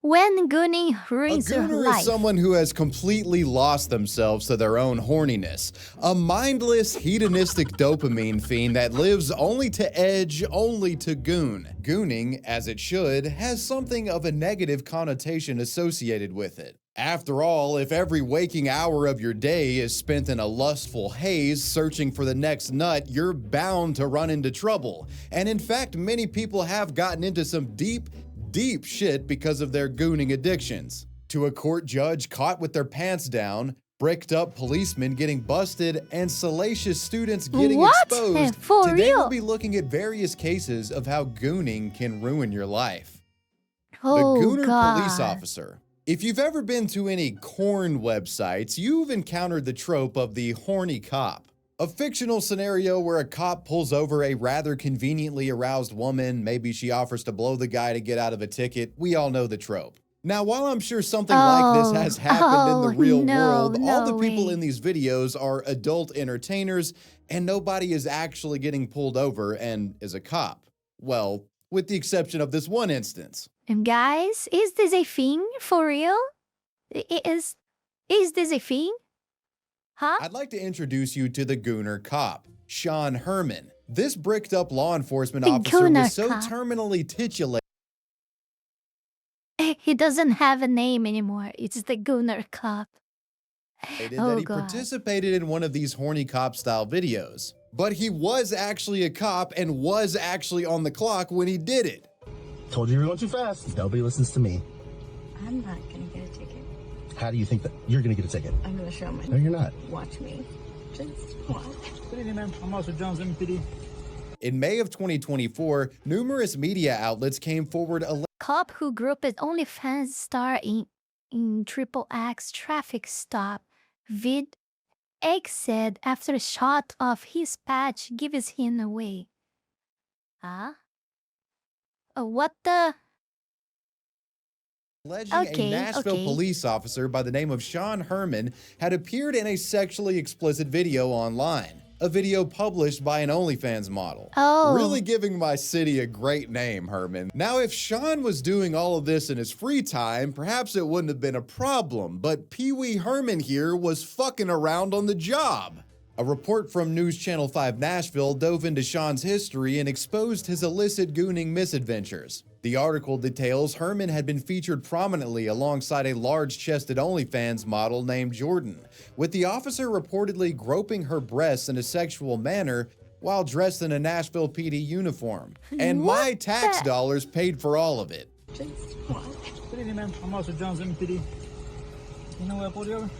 When gooning ruins your gooner life. is someone who has completely lost themselves to their own horniness. A mindless, hedonistic dopamine fiend that lives only to edge, only to goon. Gooning, as it should, has something of a negative connotation associated with it. After all, if every waking hour of your day is spent in a lustful haze searching for the next nut, you're bound to run into trouble. And in fact, many people have gotten into some deep shit because of their gooning addictions. To a court judge caught with their pants down, bricked up policemen getting busted, and salacious students getting exposed, For today real? we'll be looking at various cases of how gooning can ruin your life. Oh, The Gooner God. Police Officer. If you've ever been to any corn websites, you've encountered the trope of the horny cop. A fictional scenario where a cop pulls over a rather conveniently aroused woman, maybe she offers to blow the guy to get out of a ticket. We all know the trope. Now, while I'm sure something like this has happened in the real world, all the people in these videos are adult entertainers and nobody is actually getting pulled over and is a cop. Well, with the exception of this one instance. Guys, is this a thing for real? Is this a thing? Huh? I'd like to introduce you to the Gooner cop, Sean Herman. This bricked up law enforcement officer was so terminally titillated. He doesn't have a name anymore. It's the Gooner cop. That he participated in one of these horny cop style videos. But he was actually a cop and was actually on the clock when he did it. Told you you were going too fast. Nobody listens to me. I'm not gonna get a ticket. How do you think that you're gonna get a ticket? I'm gonna show my. No, you're not. Watch me. Just watch. Good evening, ma'am. I'm Officer Jones, MPD. In May of 2024, numerous media outlets came forward Cop who grew up as OnlyFans star in Triple X traffic stop. Vid Egg said after a shot of his patch gives him away. Huh? What the? alleging a Nashville police officer by the name of Sean Herman had appeared in a sexually explicit video online. A video published by an OnlyFans model. Really giving my city a great name, Herman. Now, if Sean was doing all of this in his free time, perhaps it wouldn't have been a problem, but Pee Wee Herman here was fucking around on the job. A report from News Channel 5 Nashville dove into Sean's history and exposed his illicit gooning misadventures. The article details Herman had been featured prominently alongside a large-chested OnlyFans model named Jordan, with the officer reportedly groping her breasts in a sexual manner while dressed in a Nashville PD uniform. And my tax dollars paid for all of it. Good evening, ma'am. I'm Officer Jones, MPD. You know what I pulled you over?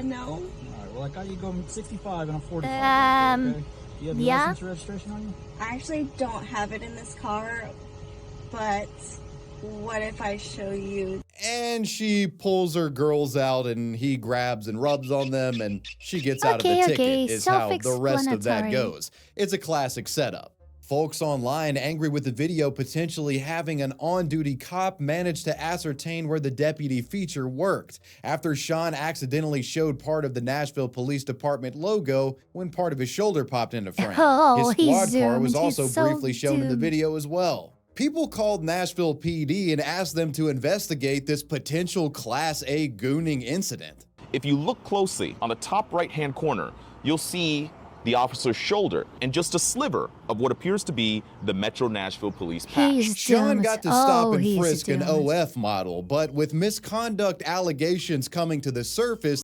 No. All right, well, I got you going 65 and I'm 45. Okay? You have your license or registration on you? I actually don't have it in this car, but what if I show you? And she pulls her girls out and he grabs and rubs on them and she gets out of the ticket is how the rest of that goes. It's a classic setup. Folks online angry with the video potentially having an on-duty cop managed to ascertain where the deputy feature worked after Sean accidentally showed part of the Nashville Police Department logo when part of his shoulder popped into frame. His squad car was also briefly shown in the video as well. People called Nashville PD and asked them to investigate this potential Class A gooning incident. If you look closely on the top right-hand corner, you'll see the officer's shoulder and just a sliver of what appears to be the Metro Nashville Police patch. Sean got to stop and frisk an OF model, but with misconduct allegations coming to the surface,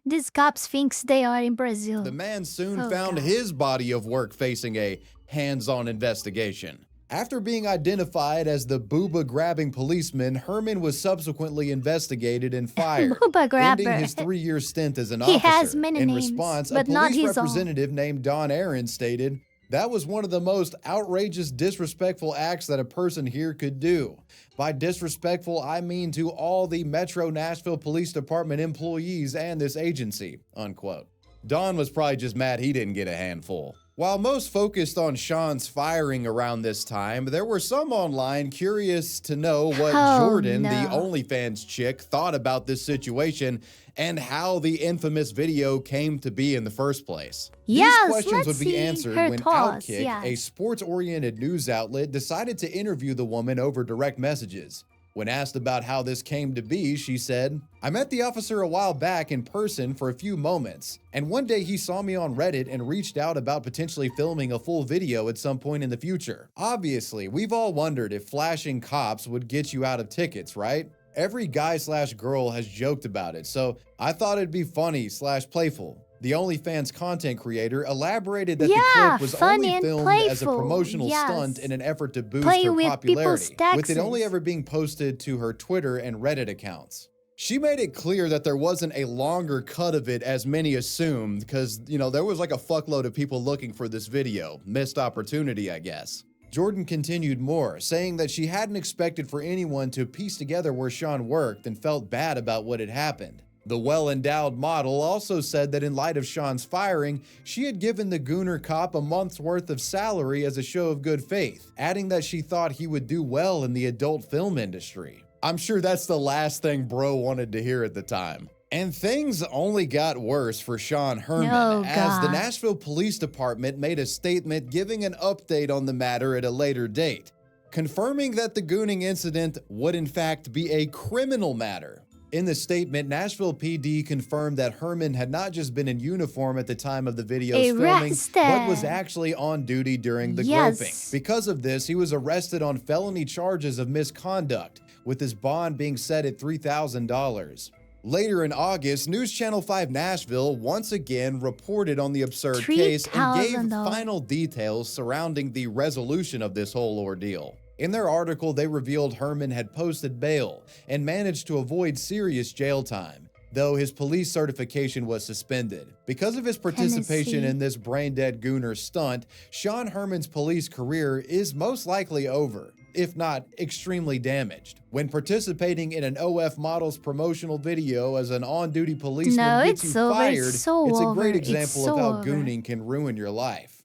these cops thinks they are in Brazil. The man soon found his body of work facing a hands-on investigation. After being identified as the booba-grabbing policeman, Herman was subsequently investigated and fired, ending his 3-year stint as an officer. He has many in names, response, but a not police his representative named Don Aaron stated, "That was one of the most outrageous, disrespectful acts that a person here could do. By disrespectful, I mean to all the Metro Nashville Police Department employees and this agency," unquote. Don was probably just mad he didn't get a handful. While most focused on Sean's firing around this time, there were some online curious to know what Jordan, the OnlyFans chick, thought about this situation and how the infamous video came to be in the first place. These questions would be answered when Outkick, a sports-oriented news outlet, decided to interview the woman over direct messages. When asked about how this came to be, she said, "I met the officer a while back in person for a few moments, and one day he saw me on Reddit and reached out about potentially filming a full video at some point in the future. Obviously, we've all wondered if flashing cops would get you out of tickets, right? Every guy/girl has joked about it, so I thought it'd be funny/playful." The OnlyFans content creator elaborated that the clip was only filmed as a promotional stunt in an effort to boost her popularity, with it only ever being posted to her Twitter and Reddit accounts. She made it clear that there wasn't a longer cut of it as many assumed, because, there was like a fuckload of people looking for this video. Missed opportunity, I guess. Jordan continued more, saying that she hadn't expected for anyone to piece together where Sean worked and felt bad about what had happened. The well-endowed model also said that in light of Sean's firing, she had given the Gooner cop a month's worth of salary as a show of good faith, adding that she thought he would do well in the adult film industry. I'm sure that's the last thing bro wanted to hear at the time. And things only got worse for Sean Herman, as the Nashville Police Department made a statement giving an update on the matter at a later date, confirming that the Gooning incident would in fact be a criminal matter. In the statement, Nashville PD confirmed that Herman had not just been in uniform at the time of the video's filming, but was actually on duty during the groping. Because of this, he was arrested on felony charges of misconduct, with his bond being set at $3,000. Later in August, News Channel 5 Nashville once again reported on the absurd case and gave final details surrounding the resolution of this whole ordeal. In their article, they revealed Herman had posted bail and managed to avoid serious jail time, though his police certification was suspended. Because of his participation in this brain-dead Gooner stunt, Sean Herman's police career is most likely over, if not extremely damaged. When participating in an OF model's promotional video as an on-duty policeman gets you fired, it's a great example of how Gooning can ruin your life.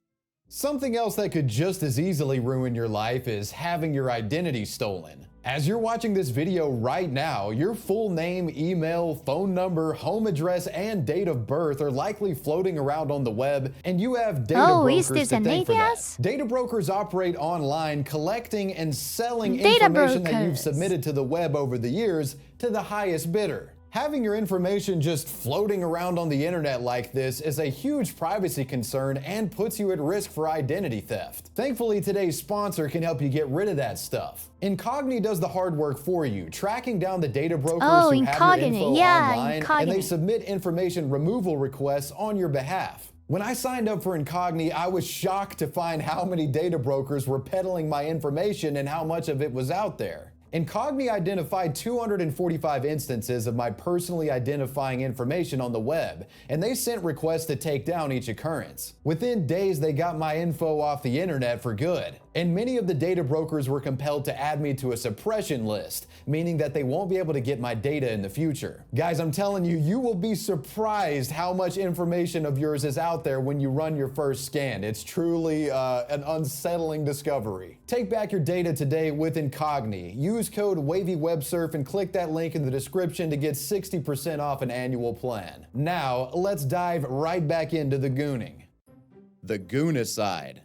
Something else that could just as easily ruin your life is having your identity stolen. As you're watching this video right now, your full name, email, phone number, home address, and date of birth are likely floating around on the web, and you have data brokers to thank for that. Data brokers operate online, collecting and selling information that you've submitted to the web over the years to the highest bidder. Having your information just floating around on the internet like this is a huge privacy concern and puts you at risk for identity theft. Thankfully, today's sponsor can help you get rid of that stuff. Incogni does the hard work for you, tracking down the data brokers who have your info online, and they submit information removal requests on your behalf. When I signed up for Incogni, I was shocked to find how many data brokers were peddling my information and how much of it was out there. Incogni identified 245 instances of my personally identifying information on the web, and they sent requests to take down each occurrence. Within days, they got my info off the internet for good, and many of the data brokers were compelled to add me to a suppression list, meaning that they won't be able to get my data in the future. Guys, I'm telling you, you will be surprised how much information of yours is out there when you run your first scan. It's truly an unsettling discovery. Take back your data today with Incogni. Use code wavywebsurf and click that link in the description to get 60% off an annual plan. Now, let's dive right back into the Gooning. The Goonicide.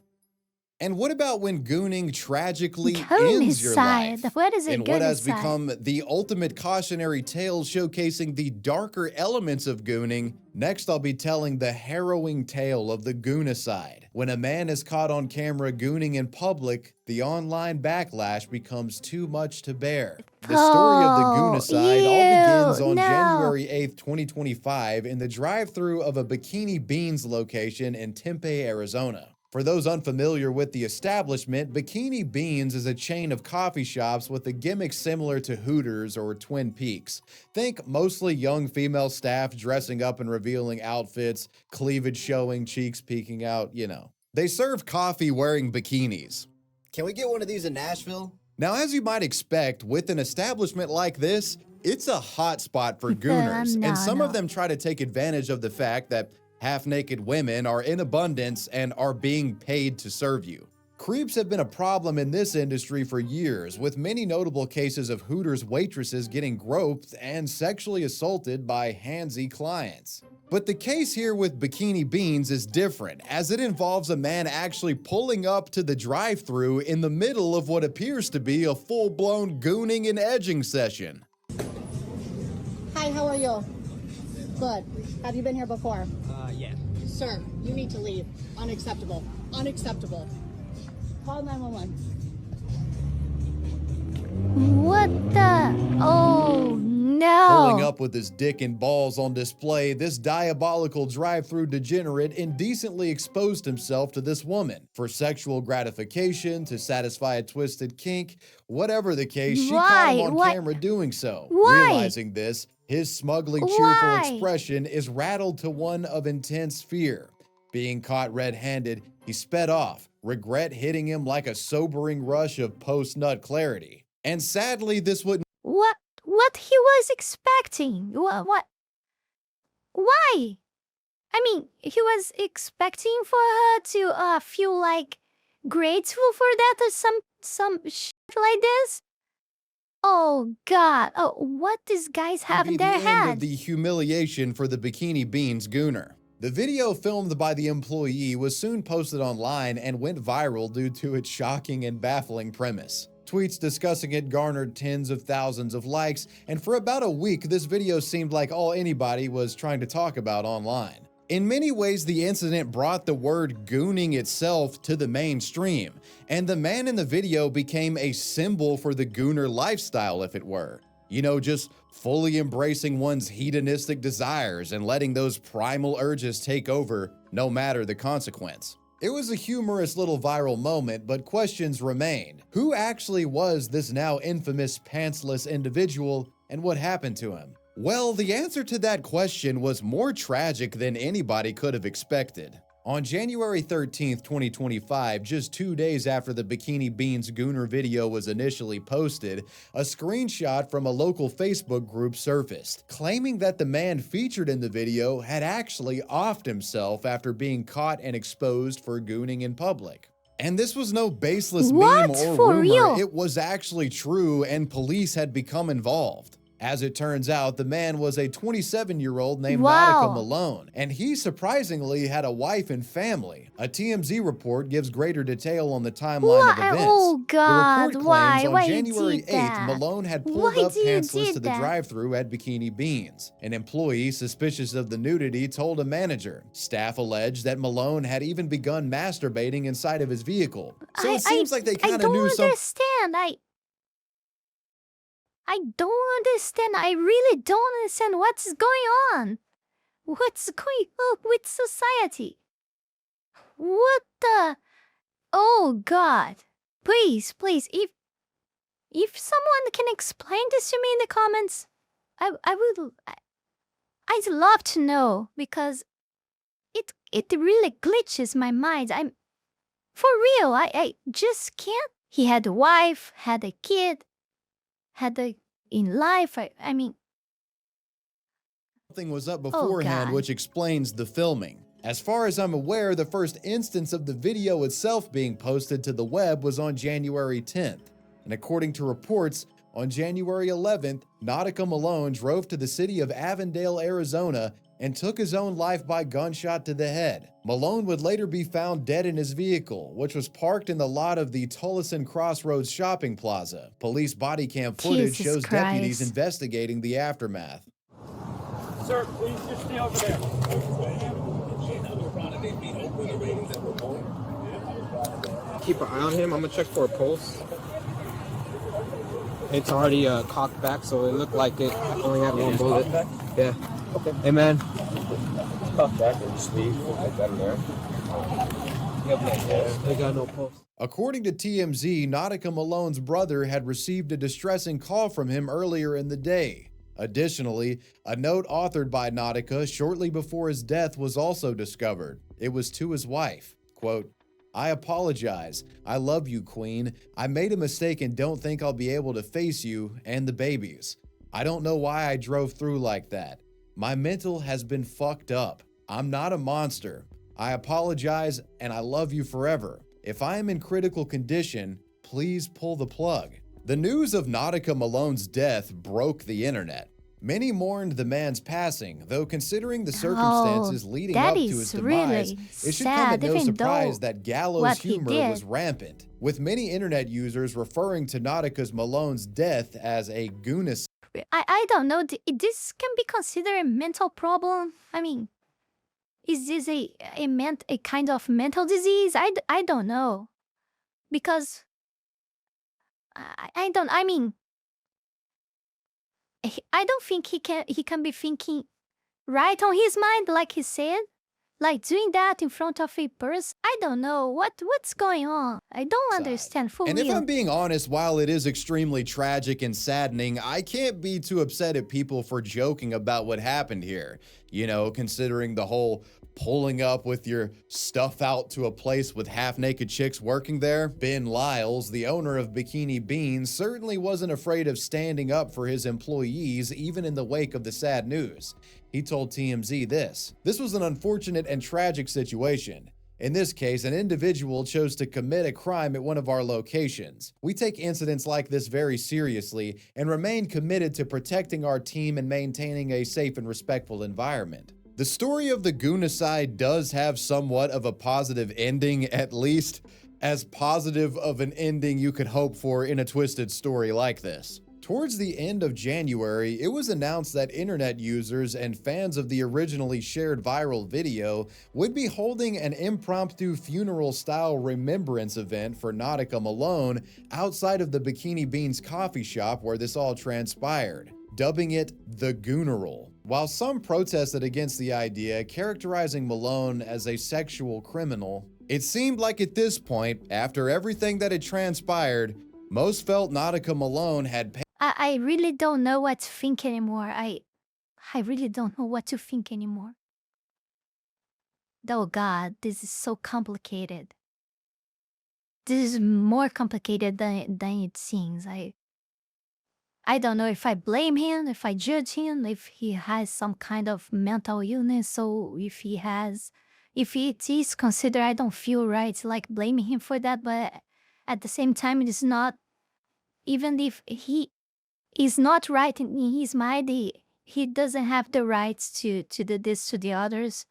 And what about when Gooning tragically ends your life? What is it? In what has become the ultimate cautionary tale showcasing the darker elements of Gooning, next I'll be telling the harrowing tale of the Goonicide. When a man is caught on camera Gooning in public, the online backlash becomes too much to bear. The story of the Goonicide all begins on January 8th, 2025 in the drive-thru of a Bikini Beans location in Tempe, Arizona. For those unfamiliar with the establishment, Bikini Beans is a chain of coffee shops with a gimmick similar to Hooters or Twin Peaks. Think mostly young female staff dressing up in revealing outfits, cleavage showing, cheeks peeking out, you know. They serve coffee wearing bikinis. Can we get one of these in Nashville? Now, as you might expect, with an establishment like this, it's a hot spot for gooners, and some of them try to take advantage of the fact that half-naked women are in abundance and are being paid to serve you. Creeps have been a problem in this industry for years, with many notable cases of Hooters waitresses getting groped and sexually assaulted by handsy clients. But the case here with Bikini Beans is different, as it involves a man actually pulling up to the drive-thru in the middle of what appears to be a full-blown gooning and edging session. Hi, how are you? Good. Have you been here before? Yeah. Sir, you need to leave. Unacceptable. Unacceptable. Call 911. What the? Oh no. Pulling up with his dick and balls on display, this diabolical drive-thru degenerate indecently exposed himself to this woman for sexual gratification, to satisfy a twisted kink, whatever the case, she caught him on camera doing so. Realizing this, his smugly cheerful expression is rattled to one of intense fear. Being caught red-handed, he sped off, regret hitting him like a sobering rush of post-nut clarity. And sadly, this wouldn't— What he was expecting? What? Why? I mean, he was expecting for her to feel like grateful for that or some shit like this. Oh God! Oh, what these guys have in their head? head? Of the humiliation for the Bikini Beans gooner. The video filmed by the employee was soon posted online and went viral due to its shocking and baffling premise. Tweets discussing it garnered tens of thousands of likes, and for about a week, this video seemed like all anybody was trying to talk about online. In many ways, the incident brought the word gooning itself to the mainstream, and the man in the video became a symbol for the gooner lifestyle, if it were. You know, just fully embracing one's hedonistic desires and letting those primal urges take over, no matter the consequence. It was a humorous little viral moment, but questions remained. Who actually was this now infamous pantsless individual, and what happened to him? Well, the answer to that question was more tragic than anybody could have expected. On January 13th, 2025, just 2 days after the Bikini Beans gooner video was initially posted, a screenshot from a local Facebook group surfaced, claiming that the man featured in the video had actually offed himself after being caught and exposed for gooning in public. And this was no baseless meme or rumor, real? It was actually true, and police had become involved. As it turns out, the man was a 27-year-old named Nautica Malone, and he surprisingly had a wife and family. A TMZ report gives greater detail on the timeline of events. Oh God, the report why? claims on Why January you did 8th, that? Malone had pulled Why up do you pantsless did to the that? drive-thru at Bikini Beans. An employee suspicious of the nudity told a manager. Staff alleged that Malone had even begun masturbating inside of his vehicle. So it seems like they kind of knew something. I don't understand. I don't understand. I really don't understand what's going on. What's going on with society? What the? Oh God! Please, if someone can explain this to me in the comments, I'd love to know, because it really glitches my mind. For real. I just can't. He had a wife, had a kid. In life, I mean, Something was up beforehand, which explains the filming. As far as I'm aware, the first instance of the video itself being posted to the web was on January 10th. And according to reports, on January 11th, Nautica Malone drove to the city of Avondale, Arizona, and took his own life by gunshot to the head. Malone would later be found dead in his vehicle, which was parked in the lot of the Tullison Crossroads shopping plaza. Police body cam footage shows deputies investigating the aftermath. Sir, please just stay over there. Keep an eye on him. I'm gonna check for a pulse. It's already cocked back, so it looked like it only had one bullet. Yeah. Okay. Hey, man. Cocked back and just leave. We'll get that in there. They got no pulse. According to TMZ, Nautica Malone's brother had received a distressing call from him earlier in the day. Additionally, a note authored by Nautica shortly before his death was also discovered. It was to his wife. Quote, "I apologize. I love you, Queen. I made a mistake and don't think I'll be able to face you and the babies. I don't know why I drove through like that. My mental has been fucked up. I'm not a monster. I apologize and I love you forever. If I am in critical condition, please pull the plug." The news of Nautica Malone's death broke the internet. Many mourned the man's passing, though considering the circumstances leading up to his demise, it should come at no surprise that gallows humor was rampant, with many internet users referring to Nautica's Malone's death as a goonicide. I don't know. This can be considered a mental problem. I mean, is this a kind of mental disease? I don't know, because I don't think he can be thinking right on his mind, like he said. Like doing that in front of a person, I don't know what's going on. I don't understand for real. And if I'm being honest, while it is extremely tragic and saddening, I can't be too upset at people for joking about what happened here. You know, considering the whole pulling up with your stuff out to a place with half-naked chicks working there. Ben Lyles, the owner of Bikini Beans, certainly wasn't afraid of standing up for his employees, even in the wake of the sad news. He told TMZ this: "This was an unfortunate and tragic situation. In this case, an individual chose to commit a crime at one of our locations. We take incidents like this very seriously and remain committed to protecting our team and maintaining a safe and respectful environment." The story of the goonicide does have somewhat of a positive ending, at least as positive of an ending you could hope for in a twisted story like this. Towards the end of January, it was announced that internet users and fans of the originally shared viral video would be holding an impromptu funeral-style remembrance event for Nautica Malone outside of the Bikini Beans coffee shop where this all transpired, dubbing it the Gooneral. While some protested against the idea, characterizing Malone as a sexual criminal, it seemed like at this point, after everything that had transpired, most felt Nautica Malone had I really don't know what to think anymore. I really don't know what to think anymore. Oh God, this is so complicated. This is more complicated than it seems. I don't know if I blame him, if I judge him, if he has some kind of mental illness, or if it is considered, I don't feel right like blaming him for that, but at the same time, it is not, even if he is not right in his mind, he doesn't have the rights to do this to the others.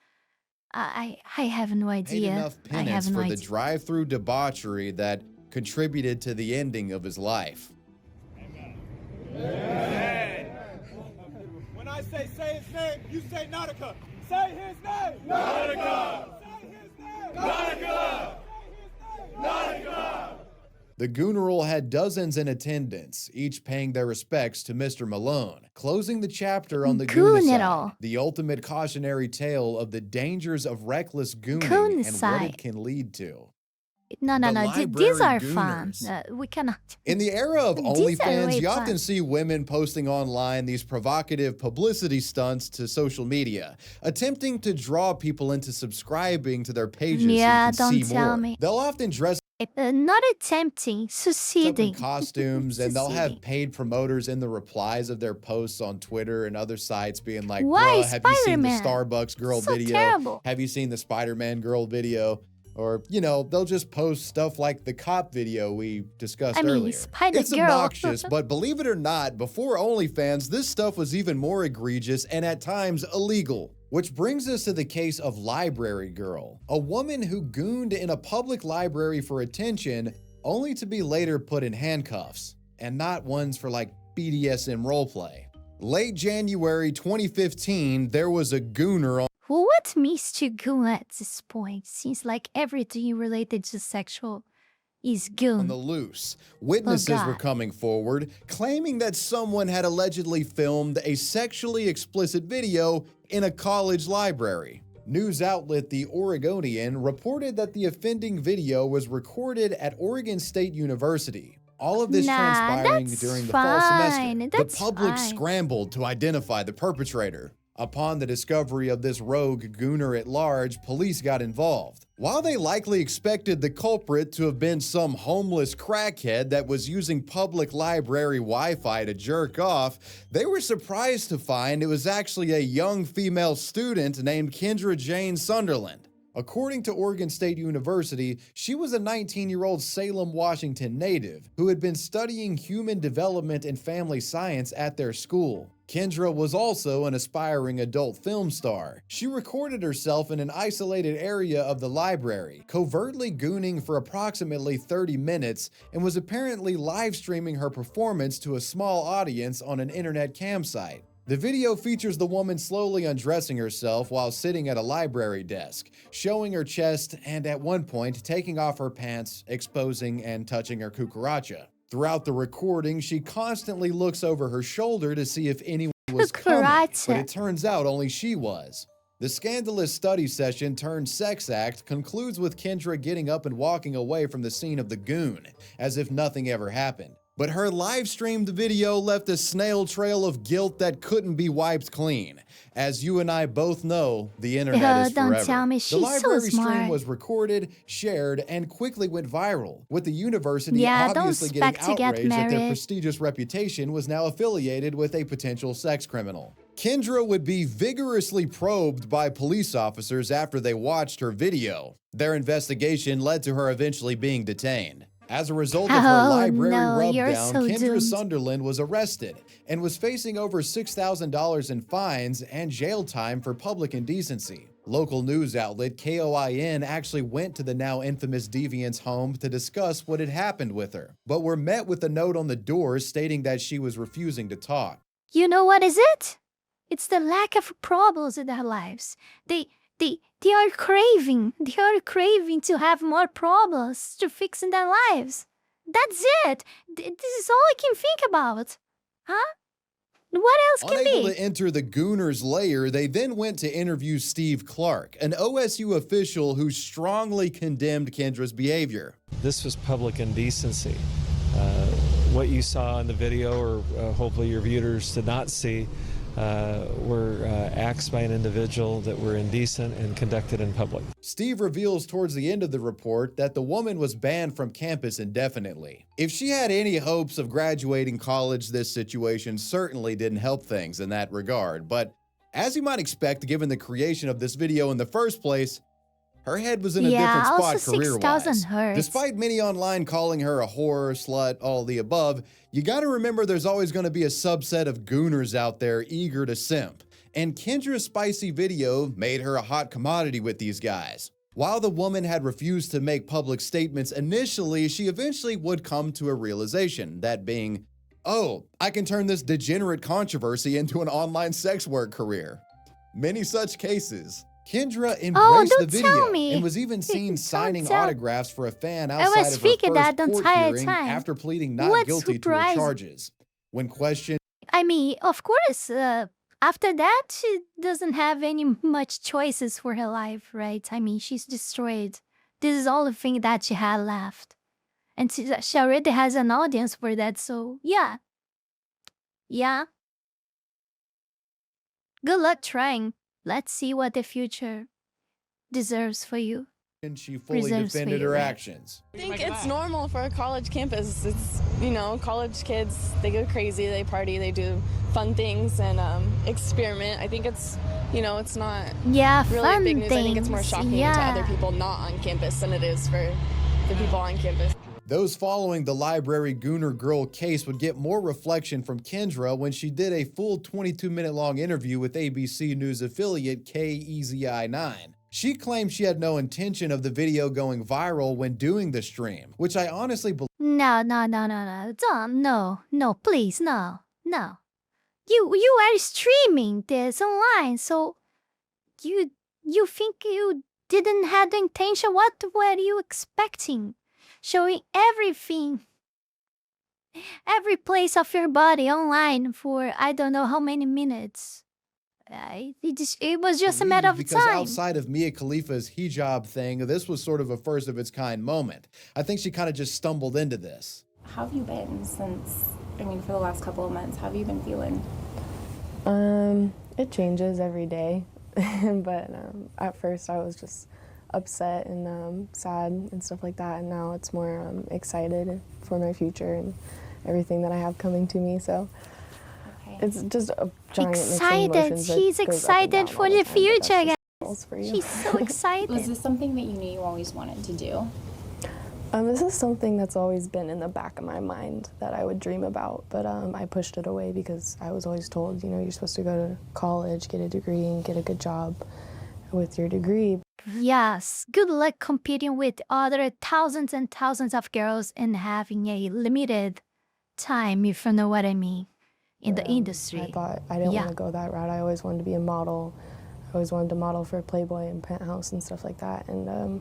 I have no idea. Paid enough penance for the drive-through debauchery that contributed to the ending of his life. Amen. When I say his name, you say Nautica. Say his name. Nautica. Say his name. Nautica. Say his name. Nautica. The Gooneral had dozens in attendance, each paying their respects to Mr. Malone, closing the chapter on the goonicide, the ultimate cautionary tale of the dangers of reckless gooning and what it can lead to. No. These are fun. We cannot. In the era of OnlyFans, you often see women posting online these provocative publicity stunts to social media, attempting to draw people into subscribing to their pages so you can see more. They'll often dress not attempting, succeeding. In costumes, and they'll have paid promoters in the replies of their posts on Twitter and other sites being like, "Why, have you seen the Starbucks girl video? Terrible. Have you seen the Spider-Man girl video?" Or, you know, they'll just post stuff like the cop video we discussed earlier. It's obnoxious, but believe it or not, before OnlyFans, this stuff was even more egregious and at times illegal. Which brings us to the case of Library Girl, a woman who gooned in a public library for attention, only to be later put in handcuffs, and not ones for like BDSM roleplay. Late January 2015, there was a gooner on What means to goon at this point? Seems like everything related to sexual is goon. On the loose. Witnesses were coming forward, claiming that someone had allegedly filmed a sexually explicit video in a college library. News outlet The Oregonian reported that the offending video was recorded at Oregon State University. All of this transpiring during the fall semester. The public scrambled to identify the perpetrator. Upon the discovery of this rogue gooner at large, police got involved. While they likely expected the culprit to have been some homeless crackhead that was using public library Wi-Fi to jerk off, they were surprised to find it was actually a young female student named Kendra Jane Sunderland. According to Oregon State University, she was a 19-year-old Salem, Washington native who had been studying human development and family science at their school. Kendra was also an aspiring adult film star. She recorded herself in an isolated area of the library, covertly gooning for approximately 30 minutes, and was apparently live streaming her performance to a small audience on an internet campsite. The video features the woman slowly undressing herself while sitting at a library desk, showing her chest and at one point taking off her pants, exposing and touching her cucaracha. Throughout the recording, she constantly looks over her shoulder to see if anyone was coming, but it turns out only she was. The scandalous study session turned sex act concludes with Kendra getting up and walking away from the scene of the goon, as if nothing ever happened. But her live-streamed video left a snail trail of guilt that couldn't be wiped clean. As you and I both know, the internet is forever. Don't tell me, she's the library so smart. stream was recorded, shared, and quickly went viral, with the university obviously getting outraged that their prestigious reputation was now affiliated with a potential sex criminal. Kendra would be vigorously probed by police officers after they watched her video. Their investigation led to her eventually being detained. As a result of her library rubdown, Kendra Sunderland was arrested and was facing over $6,000 in fines and jail time for public indecency. Local news outlet KOIN actually went to the now infamous deviant's home to discuss what had happened with her, but were met with a note on the door stating that she was refusing to talk. You know what is it? It's the lack of problems in their lives. They are craving to have more problems to fix in their lives. That's it. This is all I can think about. Huh? What else can be? Unable to enter the Gooner's lair, they then went to interview Steve Clark, an OSU official who strongly condemned Kendra's behavior. This was public indecency. What you saw in the video, or hopefully your viewers did not see, were acts by an individual that were indecent and conducted in public. Steve reveals towards the end of the report that the woman was banned from campus indefinitely. If she had any hopes of graduating college, this situation certainly didn't help things in that regard. But as you might expect, given the creation of this video in the first place, her head was in a different spot career-wise. Despite many online calling her a whore, slut, all the above, you gotta remember there's always gonna be a subset of gooners out there eager to simp. And Kendra's spicy video made her a hot commodity with these guys. While the woman had refused to make public statements initially, she eventually would come to a realization, that being, oh, I can turn this degenerate controversy into an online sex work career. Many such cases. Kendra embraced the video and was even seen signing autographs for a fan outside of her first court hearing after pleading not guilty to her charges. When questioned, I mean, of course, after that, she doesn't have any much choices for her life, right? I mean, she's destroyed. This is all the thing that she had left. And she already has an audience for that, so yeah. Yeah. Good luck trying. Let's see what the future deserves for you. and she fully defended her actions. I think it's normal for a college campus. It's, you know, college kids, they go crazy, they party, they do fun things and experiment. I think it's, you know, it's not really big news. I think it's more shocking to other people not on campus than it is for the people on campus. Those following the library Gooner Girl case would get more reflection from Kendra when she did a full 22-minute long interview with ABC News affiliate KEZI9. She claimed she had no intention of the video going viral when doing the stream, which I honestly believe. No, Tom, no, please, no. You are streaming this online, so you think you didn't have the intention? What were you expecting? Showing everything, every place of your body online for I don't know how many minutes. It was just a matter of time. Because outside of Mia Khalifa's hijab thing, this was sort of a first of its kind moment. I think she kind of just stumbled into this. How have you been since, for the last couple of months? How have you been feeling? It changes every day, but at first I was just upset and sad and stuff like that, and now it's more excited for my future and everything that I have coming to me, so it's just a giant mix of emotions. She's excited for the future, guys. balls for you. She's so excited. Was this something that you knew you always wanted to do? This is something that's always been in the back of my mind that I would dream about, but I pushed it away because I was always told, you know, you're supposed to go to college, get a degree, and get a good job with your degree. Yes, good luck competing with other thousands and thousands of girls and having a limited time, if you know what I mean, in the industry. I thought I didn't want to go that route. I always wanted to be a model. I always wanted to model for Playboy and Penthouse and stuff like that, and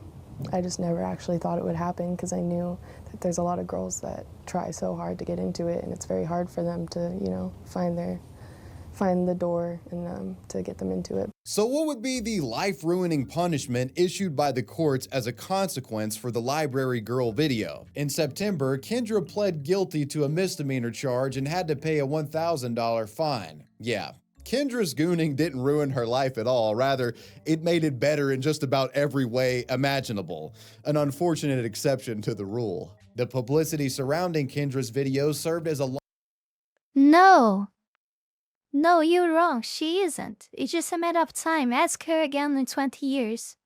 I just never actually thought it would happen because I knew that there's a lot of girls that try so hard to get into it, and it's very hard for them to, you know, find the door and to get them into it. So what would be the life-ruining punishment issued by the courts as a consequence for the Library Girl video? In September, Kendra pled guilty to a misdemeanor charge and had to pay a $1,000 fine. Yeah. Kendra's gooning didn't ruin her life at all. Rather, it made it better in just about every way imaginable. An unfortunate exception to the rule. The publicity surrounding Kendra's video served as a No, you're wrong. She isn't. It's just a matter of time. Ask her again in 20 years.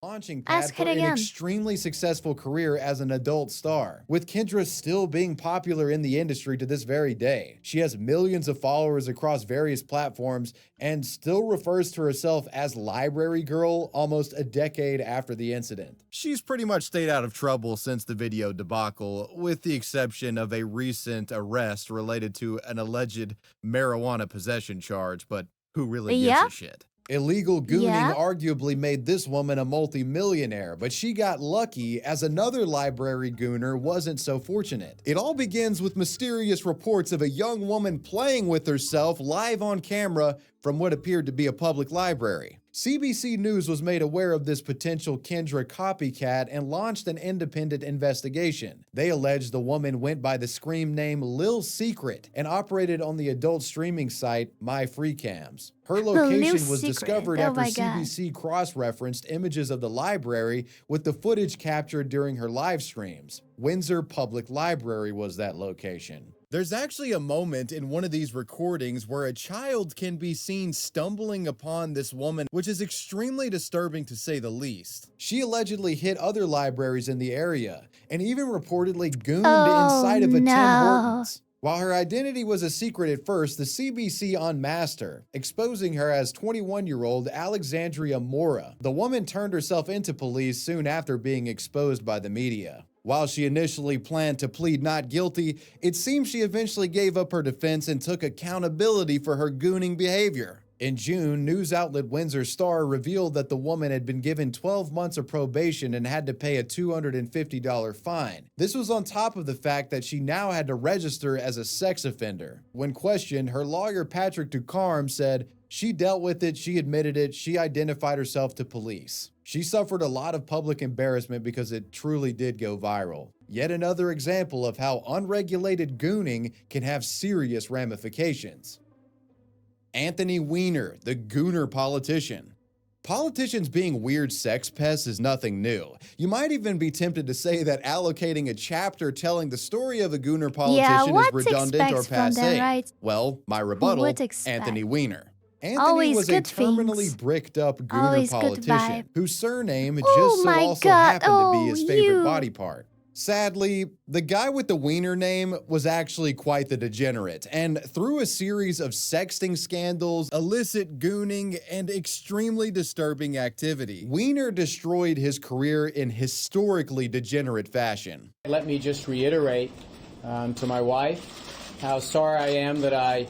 launching pad for an extremely successful career as an adult star, with Kendra still being popular in the industry to this very day. She has millions of followers across various platforms and still refers to herself as Library Girl almost a decade after the incident. She's pretty much stayed out of trouble since the video debacle, with the exception of a recent arrest related to an alleged marijuana possession charge, but who really gives a shit? Illegal gooning arguably made this woman a multi-millionaire, but she got lucky as another library gooner wasn't so fortunate. It all begins with mysterious reports of a young woman playing with herself live on camera from what appeared to be a public library. CBC News was made aware of this potential Kendra copycat and launched an independent investigation. They alleged the woman went by the scream name Lil Secret and operated on the adult streaming site MyFreeCams. Her location was discovered after CBC cross-referenced images of the library with the footage captured during her live streams. Windsor Public Library was that location. There's actually a moment in one of these recordings where a child can be seen stumbling upon this woman, which is extremely disturbing to say the least. She allegedly hit other libraries in the area and even reportedly gooned inside of a Tim Hortons. While her identity was a secret at first, the CBC unmasked her, exposing her as 21-year-old Alexandria Mora. The woman turned herself into police soon after being exposed by the media. While she initially planned to plead not guilty, it seems she eventually gave up her defense and took accountability for her gooning behavior. In June, news outlet Windsor Star revealed that the woman had been given 12 months of probation and had to pay a $250 fine. This was on top of the fact that she now had to register as a sex offender. When questioned, her lawyer Patrick Ducarme said, "She dealt with it, she admitted it, she identified herself to police." She suffered a lot of public embarrassment because it truly did go viral. Yet another example of how unregulated gooning can have serious ramifications. Anthony Weiner, the gooner politician. Politicians being weird sex pests is nothing new. You might even be tempted to say that allocating a chapter telling the story of a gooner politician is redundant or passé. Right? Well, my rebuttal, Anthony Weiner. Anthony was a terminally bricked up gooner politician whose surname just so also happened to be his favorite body part. Sadly, the guy with the Wiener name was actually quite the degenerate, and through a series of sexting scandals, illicit gooning, and extremely disturbing activity, Wiener destroyed his career in historically degenerate fashion. Let me just reiterate to my wife how sorry I am that I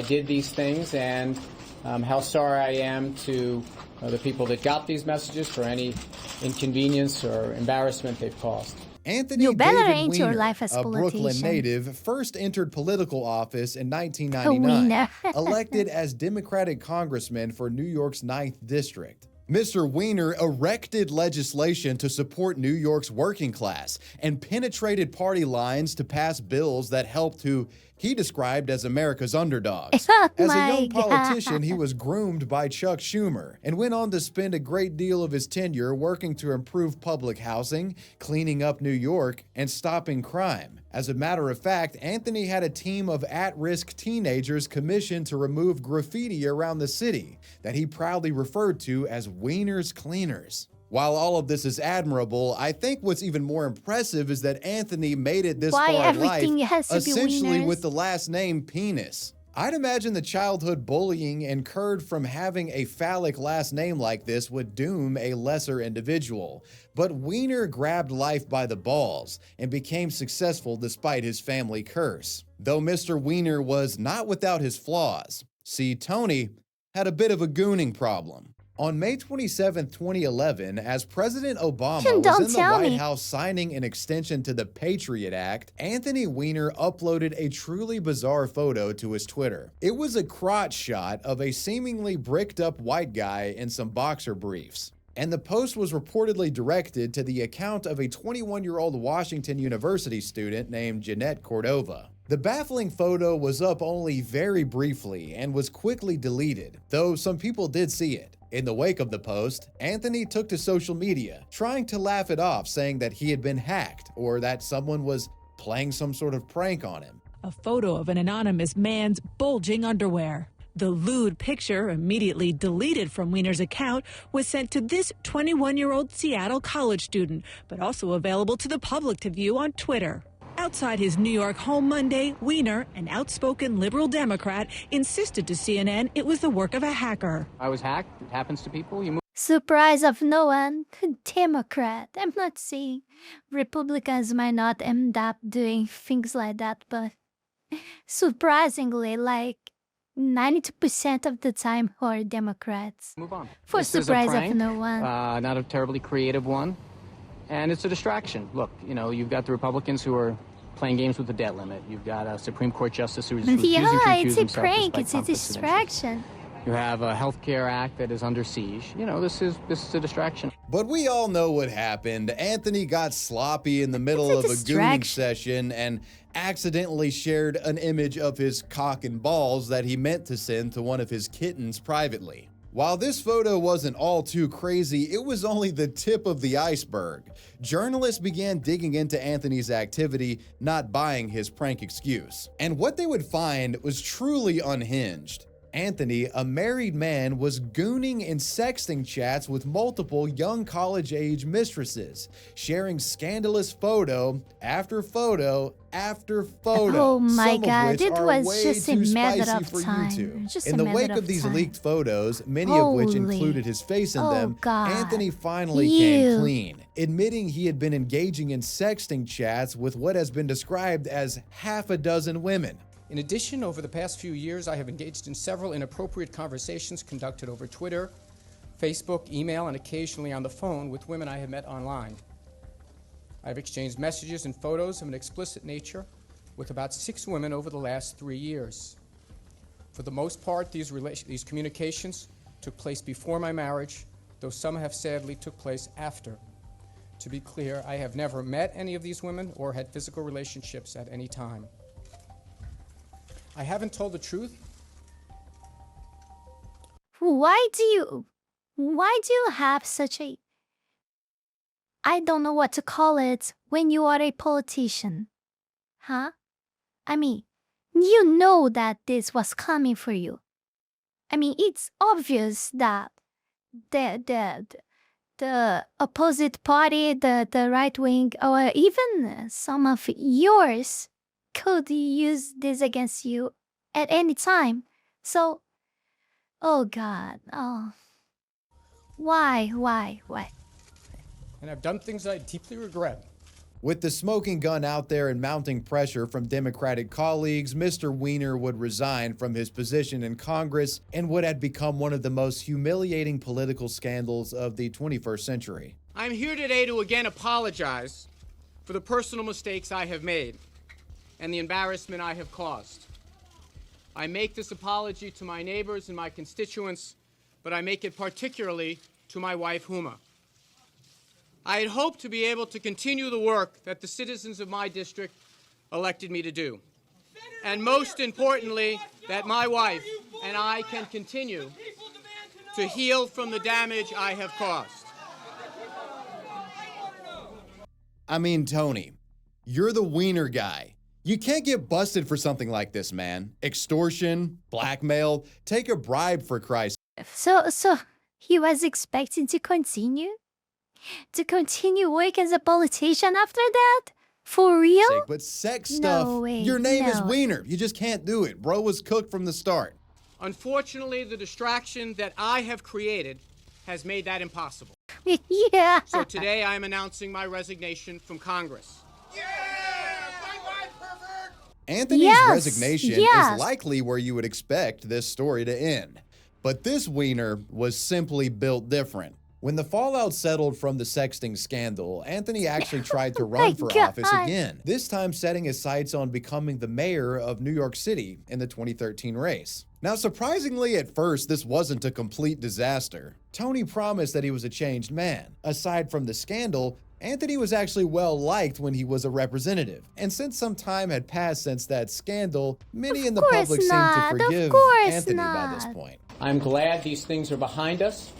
did these things, and how sorry I am to the people that got these messages for any inconvenience or embarrassment they've caused. Anthony David Weiner, a Brooklyn native, first entered political office in 1999, elected as Democratic congressman for New York's 9th District. Mr. Weiner erected legislation to support New York's working class and penetrated party lines to pass bills that helped to he described as America's underdogs. Oh as a my young politician, God. he was groomed by Chuck Schumer and went on to spend a great deal of his tenure working to improve public housing, cleaning up New York, and stopping crime. As a matter of fact, Anthony had a team of at-risk teenagers commissioned to remove graffiti around the city that he proudly referred to as Wiener's Cleaners. While all of this is admirable, I think what's even more impressive is that Anthony made it this Why far in everything life has to be essentially wieners? with the last name Penis. I'd imagine the childhood bullying incurred from having a phallic last name like this would doom a lesser individual. But Wiener grabbed life by the balls and became successful despite his family curse. Though Mr. Wiener was not without his flaws. See, Tony had a bit of a gooning problem. On May 27, 2011, as President Obama was in the White House signing an extension to the Patriot Act, Anthony Weiner uploaded a truly bizarre photo to his Twitter. It was a crotch shot of a seemingly bricked up white guy in some boxer briefs. And the post was reportedly directed to the account of a 21-year-old Washington University student named Jeanette Cordova. The baffling photo was up only very briefly and was quickly deleted, though some people did see it. In the wake of the post, Anthony took to social media, trying to laugh it off, saying that he had been hacked or that someone was playing some sort of prank on him. A photo of an anonymous man's bulging underwear. The lewd picture, immediately deleted from Weiner's account, was sent to this 21-year-old Seattle college student, but also available to the public to view on Twitter. Outside his New York home Monday, Weiner, an outspoken liberal Democrat, insisted to CNN it was the work of a hacker. I was hacked. It happens to people. Surprise of no one. Democrat. I'm not saying Republicans might not end up doing things like that, but surprisingly, like 92% of the time who are Democrats. Move on. For This is a surprise prank, of no one. not a terribly creative one. And it's a distraction. Look, you've got the Republicans who are playing games with the debt limit. You've got a Supreme Court justice who's refusing to Yeah, recuse it's a himself prank. despite It's a conflicts of interest. distraction. You have a health care act that is under siege. This is a distraction. But we all know what happened. Anthony got sloppy in the middle of a gooning session and accidentally shared an image of his cock and balls that he meant to send to one of his kittens privately. While this photo wasn't all too crazy, it was only the tip of the iceberg. Journalists began digging into Anthony's activity, not buying his prank excuse. And what they would find was truly unhinged. Anthony, a married man, was gooning and sexting chats with multiple young college-age mistresses, sharing scandalous photo after photo after photo. Oh my some God, of which it are was way just a too matter spicy of for time. YouTube. Just In a the matter wake of of these time. leaked photos, many of which Holy. included his face in Oh them, God. Anthony finally came clean, admitting he had been engaging in sexting chats with what has been described as half a dozen women. In addition, over the past few years, I have engaged in several inappropriate conversations conducted over Twitter, Facebook, email, and occasionally on the phone with women I have met online. I have exchanged messages and photos of an explicit nature with about 6 women over the last 3 years. For the most part, these communications took place before my marriage, though some have sadly took place after. To be clear, I have never met any of these women or had physical relationships at any time. I haven't told the truth. Why do you have such a, I don't know what to call it, when you are a politician? Huh? I mean, you know that this was coming for you. I mean, it's obvious that the opposite party, the right wing, or even some of yours could use this against you at any time. So, oh God, oh. Why? And I've done things I deeply regret. With the smoking gun out there and mounting pressure from Democratic colleagues, Mr. Weiner would resign from his position in Congress in what had become one of the most humiliating political scandals of the 21st century. I'm here today to again apologize for the personal mistakes I have made and the embarrassment I have caused. I make this apology to my neighbors and my constituents, but I make it particularly to my wife, Huma. I had hoped to be able to continue the work that the citizens of my district elected me to do. and most importantly, that my wife and I can continue to heal from the damage I have caused. I mean, Tony, you're the wiener guy. You can't get busted for something like this, man. Extortion, blackmail, take a bribe for Christ. So he was expecting to continue work as a politician after that? For real? But sex stuff, No way, your name is no. Wiener. You just can't do it. Bro was cooked from the start. Unfortunately, the distraction that I have created has made that impossible. Yeah. So today I am announcing my resignation from Congress. Anthony's resignation is likely where you would expect this story to end. But this wiener was simply built different. When the fallout settled from the sexting scandal, Anthony actually tried to run for office again, this time setting his sights on becoming the mayor of New York City in the 2013 race. Now, surprisingly, at first, this wasn't a complete disaster. Tony promised that he was a changed man. Aside from the scandal, Anthony was actually well liked when he was a representative. And since some time had passed since that scandal, many in the public seemed to forgive Anthony by this point. I'm glad these things are behind us.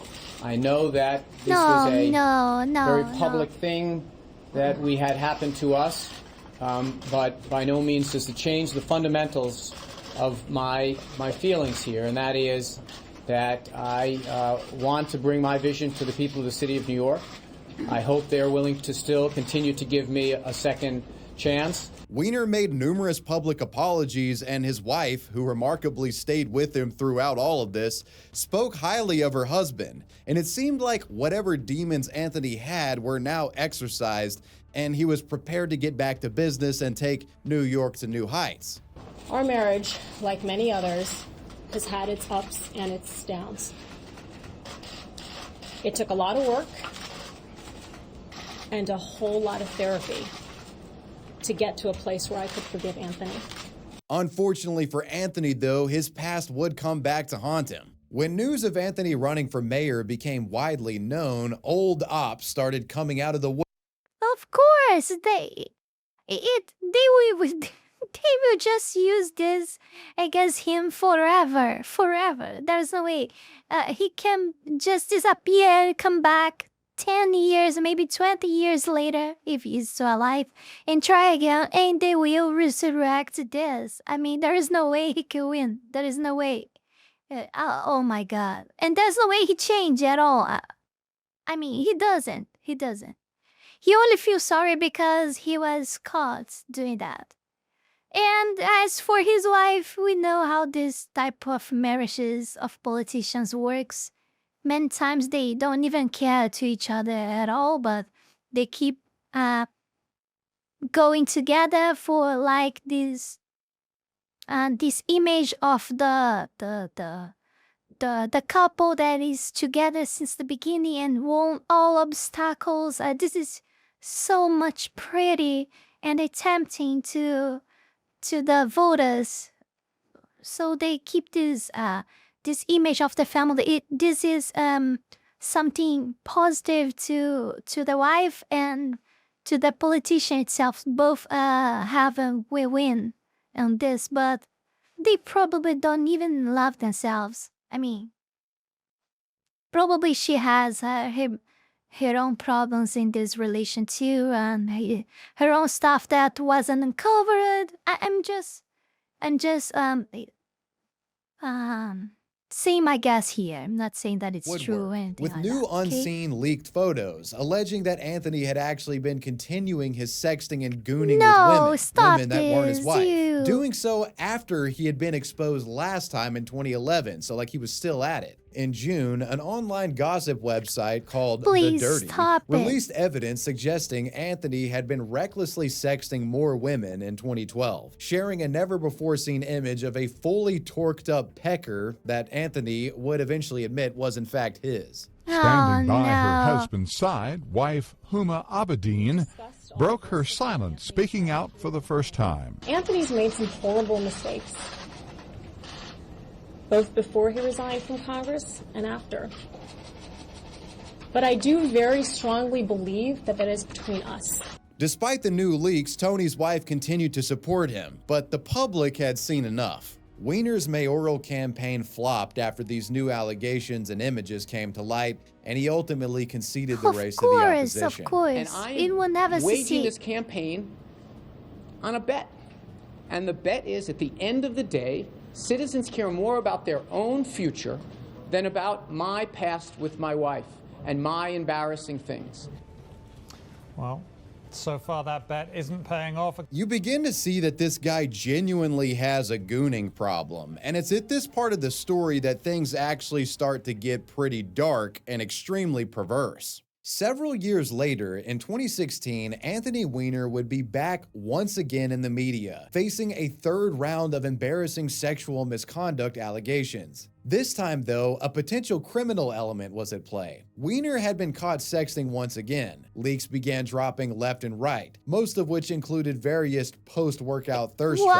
I know that this was a very public thing that we had happen to us, but by no means does it change the fundamentals of my feelings here, and that is that I want to bring my vision to the people of the city of New York. I hope they're willing to still continue to give me a second chance. Wiener made numerous public apologies, and his wife, who remarkably stayed with him throughout all of this, spoke highly of her husband. And it seemed like whatever demons Anthony had were now exorcised, and he was prepared to get back to business and take New York to new heights. Our marriage, like many others, has had its ups and its downs. It took a lot of work and a whole lot of therapy to get to a place where I could forgive Anthony. Unfortunately for Anthony, though, his past would come back to haunt him. When news of Anthony running for mayor became widely known, old ops started coming out of the wood. Of course, they will just use this against him forever. There's no way he can just disappear, come back 10 years, maybe 20 years later, if he's still alive, and try again, and they will resurrect this. I mean, there is no way he can win. There is no way. Oh my God. And there's no way he changed at all. I mean, he doesn't. He only feels sorry because he was caught doing that. And as for his wife, we know how this type of marriages of politicians works. Many times they don't even care to each other at all, but they keep going together for like this image of the couple that is together since the beginning and won all obstacles. This is so much pretty and tempting to the voters, so they keep this image of the family. This is something positive to the wife and to the politician itself. Both have a win on this, but they probably don't even love themselves. I mean, probably she has her own problems in this relation too, and her own stuff that wasn't uncovered. I'm just saying my guess here. I'm not saying that it's true or anything with like new that, okay? unseen leaked photos alleging that Anthony had actually been continuing his sexting and gooning No, with stop women that weren't his this, wife. ew. Doing so after he had been exposed last time in 2011, so like he was still at it. In June, an online gossip website called Please The Dirty stop it. released evidence suggesting Anthony had been recklessly sexting more women in 2012, sharing a never-before-seen image of a fully torqued-up pecker that Anthony would eventually admit was in fact his. Standing by her husband's side, wife Huma Abedin broke her silence, speaking out for the first time. Anthony's made some horrible mistakes, both before he resigned from Congress and after. But I do very strongly believe that is between us. Despite the new leaks, Tony's wife continued to support him, but the public had seen enough. Weiner's mayoral campaign flopped after these new allegations and images came to light, and he ultimately conceded the race to the opposition. Of course, And I it will never am waging succeed. this campaign on a bet. And the bet is, at the end of the day, citizens care more about their own future than about my past with my wife and my embarrassing things. Well, so far that bet isn't paying off. You begin to see that this guy genuinely has a gooning problem, and it's at this part of the story that things actually start to get pretty dark and extremely perverse. Several years later, in 2016, Anthony Weiner would be back once again in the media, facing a third round of embarrassing sexual misconduct allegations. This time, though, a potential criminal element was at play. Weiner had been caught sexting once again. Leaks began dropping left and right, most of which included various post-workout thirst traps.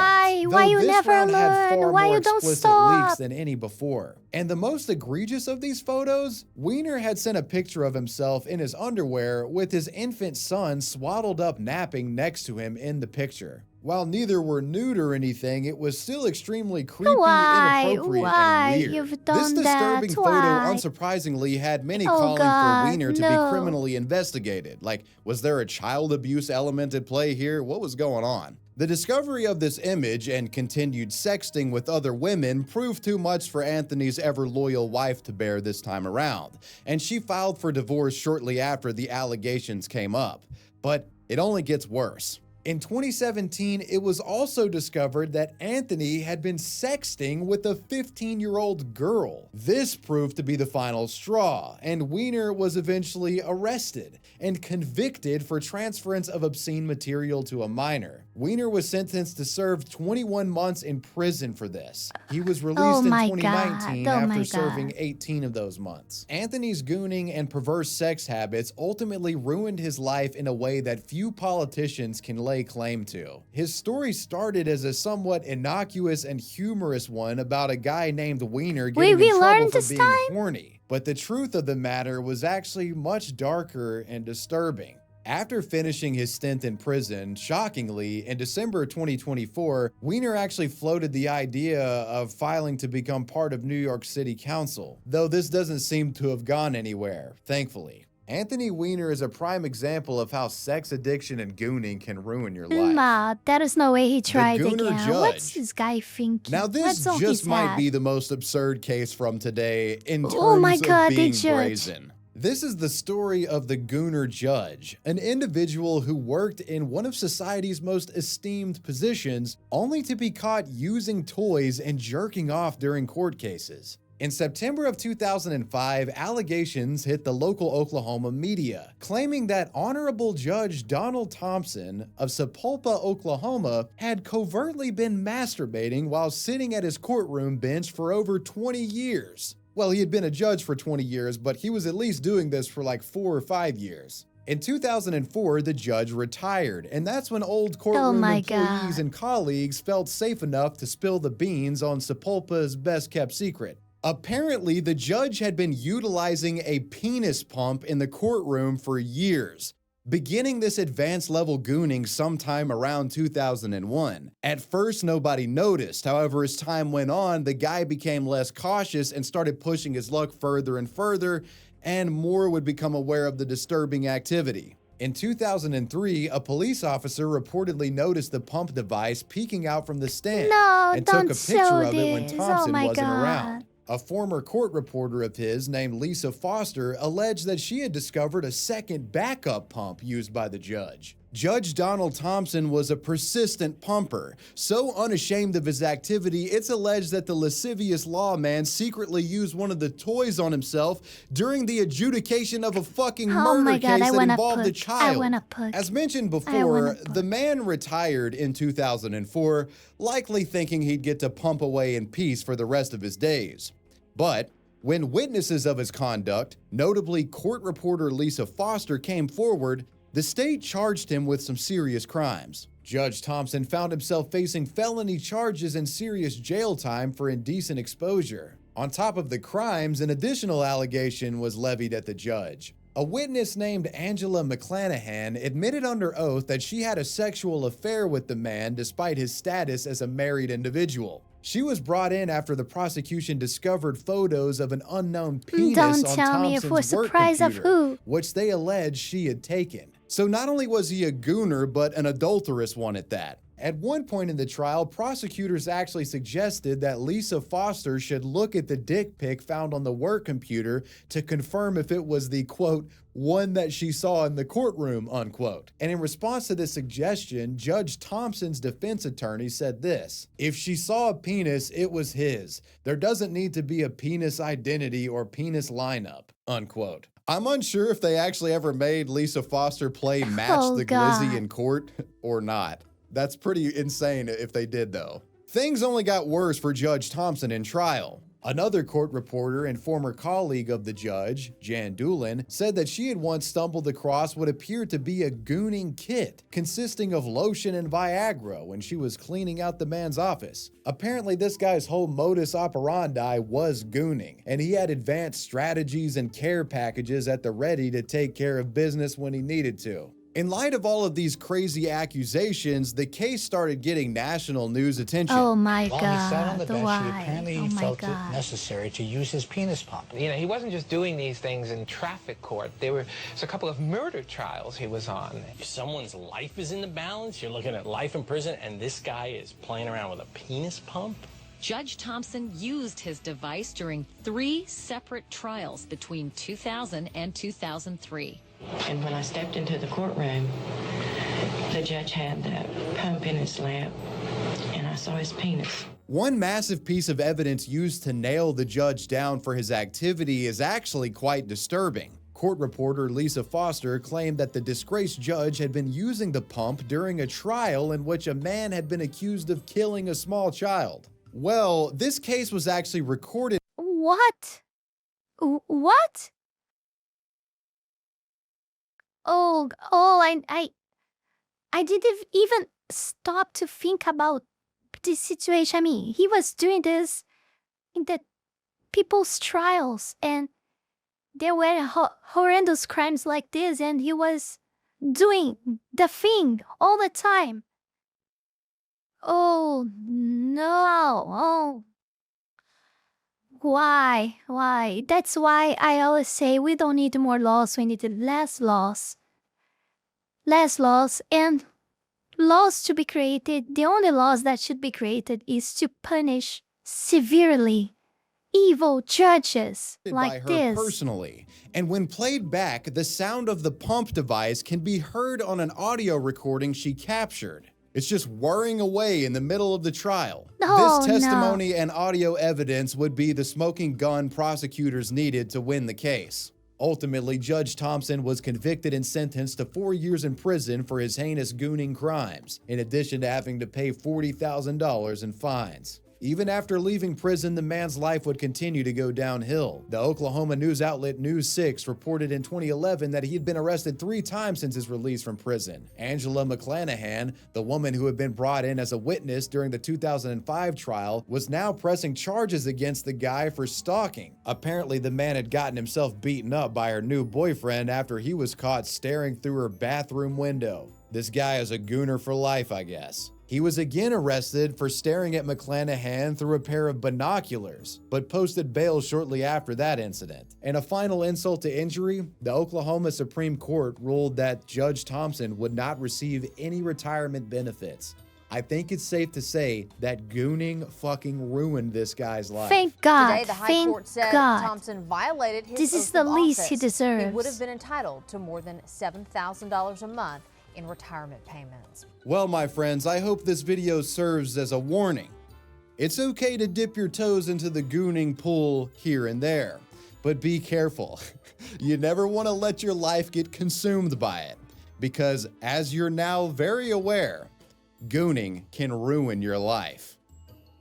Why you this never round had learn? far Why more you don't explicit stop? leaks than any before. And the most egregious of these photos, Weiner had sent a picture of himself in his underwear with his infant son swaddled up napping next to him in the picture. While neither were nude or anything, it was still extremely creepy, inappropriate, and weird. You've done This disturbing that? photo, Why? unsurprisingly, had many Oh, calling God, for Weiner to no. be criminally investigated. Like, was there a child abuse element at play here? What was going on? The discovery of this image and continued sexting with other women proved too much for Anthony's ever-loyal wife to bear this time around, and she filed for divorce shortly after the allegations came up. But it only gets worse. In 2017, it was also discovered that Anthony had been sexting with a 15-year-old girl. This proved to be the final straw, and Weiner was eventually arrested and convicted for transference of obscene material to a minor. Weiner was sentenced to serve 21 months in prison for this. He was released in 2019 after serving 18 of those months. Anthony's gooning and perverse sex habits ultimately ruined his life in a way that few politicians can lay claim to. His story started as a somewhat innocuous and humorous one about a guy named Weiner getting in trouble for being horny. But the truth of the matter was actually much darker and disturbing. After finishing his stint in prison, shockingly, in December 2024, Weiner actually floated the idea of filing to become part of New York City Council, though this doesn't seem to have gone anywhere, thankfully. Anthony Weiner is a prime example of how sex addiction and gooning can ruin your life. Nah, that is no way he tried Gooner again. judge. What's this guy thinking? Now this What's on just his might hat? be the most absurd case from today in terms Oh my God, of they being judge. brazen. This is the story of the Gooner judge, an individual who worked in one of society's most esteemed positions, only to be caught using toys and jerking off during court cases. In September of 2005, allegations hit the local Oklahoma media, claiming that Honorable Judge Donald Thompson of Sapulpa, Oklahoma, had covertly been masturbating while sitting at his courtroom bench for over 20 years. Well, he had been a judge for 20 years, but he was at least doing this for like 4 or 5 years. In 2004, the judge retired, and that's when old courtroom employees and colleagues felt safe enough to spill the beans on Sapulpa's best-kept secret. Apparently, the judge had been utilizing a penis pump in the courtroom for years, beginning this advanced level gooning sometime around 2001. At first, nobody noticed. However, as time went on, the guy became less cautious and started pushing his luck further and further, and more would become aware of the disturbing activity. In 2003, a police officer reportedly noticed the pump device peeking out from the stand and took a picture of it when Thompson wasn't around. A former court reporter of his named Lisa Foster alleged that she had discovered a second backup pump used by the judge. Judge Donald Thompson was a persistent pumper, so unashamed of his activity, it's alleged that the lascivious lawman secretly used one of the toys on himself during the adjudication of a fucking murder case that involved a child. As mentioned before, the man retired in 2004, likely thinking he'd get to pump away in peace for the rest of his days. But when witnesses of his conduct, notably court reporter Lisa Foster, came forward, the state charged him with some serious crimes. Judge Thompson found himself facing felony charges and serious jail time for indecent exposure. On top of the crimes, an additional allegation was levied at the judge. A witness named Angela McClanahan admitted under oath that she had a sexual affair with the man despite his status as a married individual. She was brought in after the prosecution discovered photos of an unknown penis Don't on tell me for Thompson's work surprise of computer, who. which they alleged she had taken. So not only was he a gooner, but an adulterous one at that. At one point in the trial, prosecutors actually suggested that Lisa Foster should look at the dick pic found on the work computer to confirm if it was the, quote, one that she saw in the courtroom, unquote. And in response to this suggestion, Judge Thompson's defense attorney said this: if she saw a penis, it was his. There doesn't need to be a penis identity or penis lineup, unquote. I'm unsure if they actually ever made Lisa Foster play Match the Glizzy in court or not. That's pretty insane if they did, though. Things only got worse for Judge Thompson in trial. Another court reporter and former colleague of the judge, Jan Doolin, said that she had once stumbled across what appeared to be a gooning kit consisting of lotion and Viagra when she was cleaning out the man's office. Apparently, this guy's whole modus operandi was gooning, and he had advanced strategies and care packages at the ready to take care of business when he needed to. In light of all of these crazy accusations, the case started getting national news attention. Oh my While he sat on God, the bench, he why? apparently Oh my felt it God. necessary to use his penis pump. You know, he wasn't just doing these things in traffic court. There's a couple of murder trials he was on. If someone's life is in the balance, you're looking at life in prison, and this guy is playing around with a penis pump? Judge Thompson used his device during 3 separate trials between 2000 and 2003. And when I stepped into the courtroom, the judge had the pump in his lap, and I saw his penis. One massive piece of evidence used to nail the judge down for his activity is actually quite disturbing. Court reporter Lisa Foster claimed that the disgraced judge had been using the pump during a trial in which a man had been accused of killing a small child. Well, this case was actually recorded. What? What? I didn't even stop to think about this situation. I mean, he was doing this in the people's trials, and there were horrendous crimes like this, and he was doing the thing all the time. Oh no! Oh. Why? That's why I always say we don't need more laws, we need less laws. Less laws, and laws to be created. The only laws that should be created is to punish severely evil judges like by her this. Personally. And when played back, the sound of the pump device can be heard on an audio recording she captured. It's just whirring away in the middle of the trial. Oh, this testimony and audio evidence would be the smoking gun prosecutors needed to win the case. Ultimately, Judge Thompson was convicted and sentenced to 4 years in prison for his heinous gooning crimes, in addition to having to pay $40,000 in fines. Even after leaving prison, the man's life would continue to go downhill. The Oklahoma news outlet News 6 reported in 2011 that he had been arrested 3 times since his release from prison. Angela McClanahan, the woman who had been brought in as a witness during the 2005 trial, was now pressing charges against the guy for stalking. Apparently, the man had gotten himself beaten up by her new boyfriend after he was caught staring through her bathroom window. This guy is a gooner for life, I guess. He was again arrested for staring at McClanahan through a pair of binoculars, but posted bail shortly after that incident. And a final insult to injury, the Oklahoma Supreme Court ruled that Judge Thompson would not receive any retirement benefits. I think it's safe to say that gooning fucking ruined this guy's life. Thank God. Today, the High Court said Thompson violated his This is oath the of least office. he deserves. He would have been entitled to more than $7,000 a month in retirement payments. Well, my friends, I hope this video serves as a warning. It's okay to dip your toes into the gooning pool here and there, but be careful. You never want to let your life get consumed by it, because as you're now very aware, gooning can ruin your life.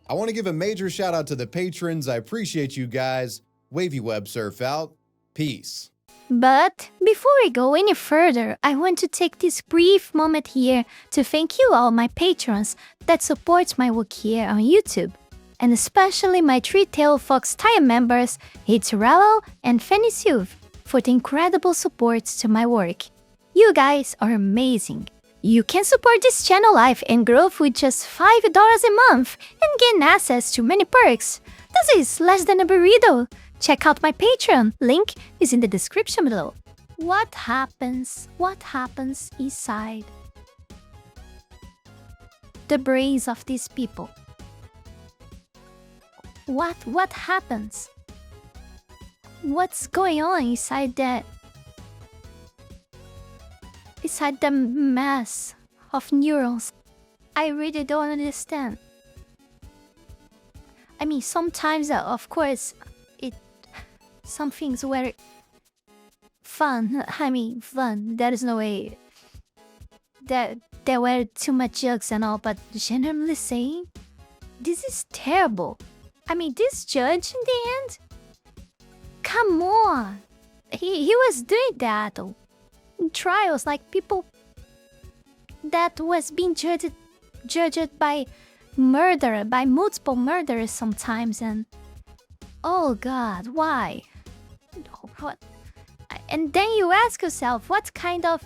I want to give a major shout out to the patrons. I appreciate you guys. wavywebsurf out. Peace. But before we go any further, I want to take this brief moment here to thank you all my patrons that support my work here on YouTube, and especially my Three-Tailed Fox Tier members, Heath Rowell and Fenny Sylvy. for the incredible support to my work. You guys are amazing. You can support this channel life and growth with just $5 a month and gain access to many perks. This is less than a burrito. Check out my Patreon. Link is in the description below. What happens inside the brains of these people? What happens? What's going on inside that? Inside the mass of neurons? I really don't understand. I mean, sometimes, of course, some things were fun. I mean, fun. There is no way that there were too much jokes and all, but generally saying, this is terrible. I mean, this judge in the end, come on, he was doing that in trials, like people that was being judged by murder, by multiple murders sometimes, and oh God, why? What? And then you ask yourself, what kind of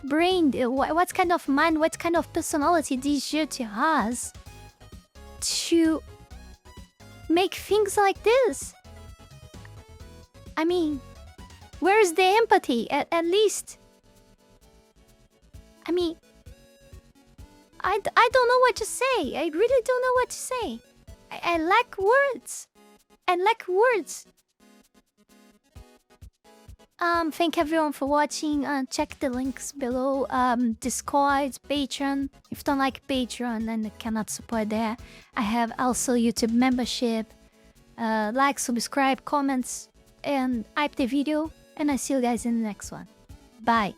brain, what kind of mind, what kind of personality this judge has to make things like this? I mean, where's the empathy, at least? I mean, I don't know what to say. I really don't know what to say. I lack words. I lack words. Thank everyone for watching. Check the links below. Discord, Patreon. If you don't like Patreon and cannot support there, I have also YouTube membership. Like, subscribe, comments, and hype the video. And I see you guys in the next one. Bye.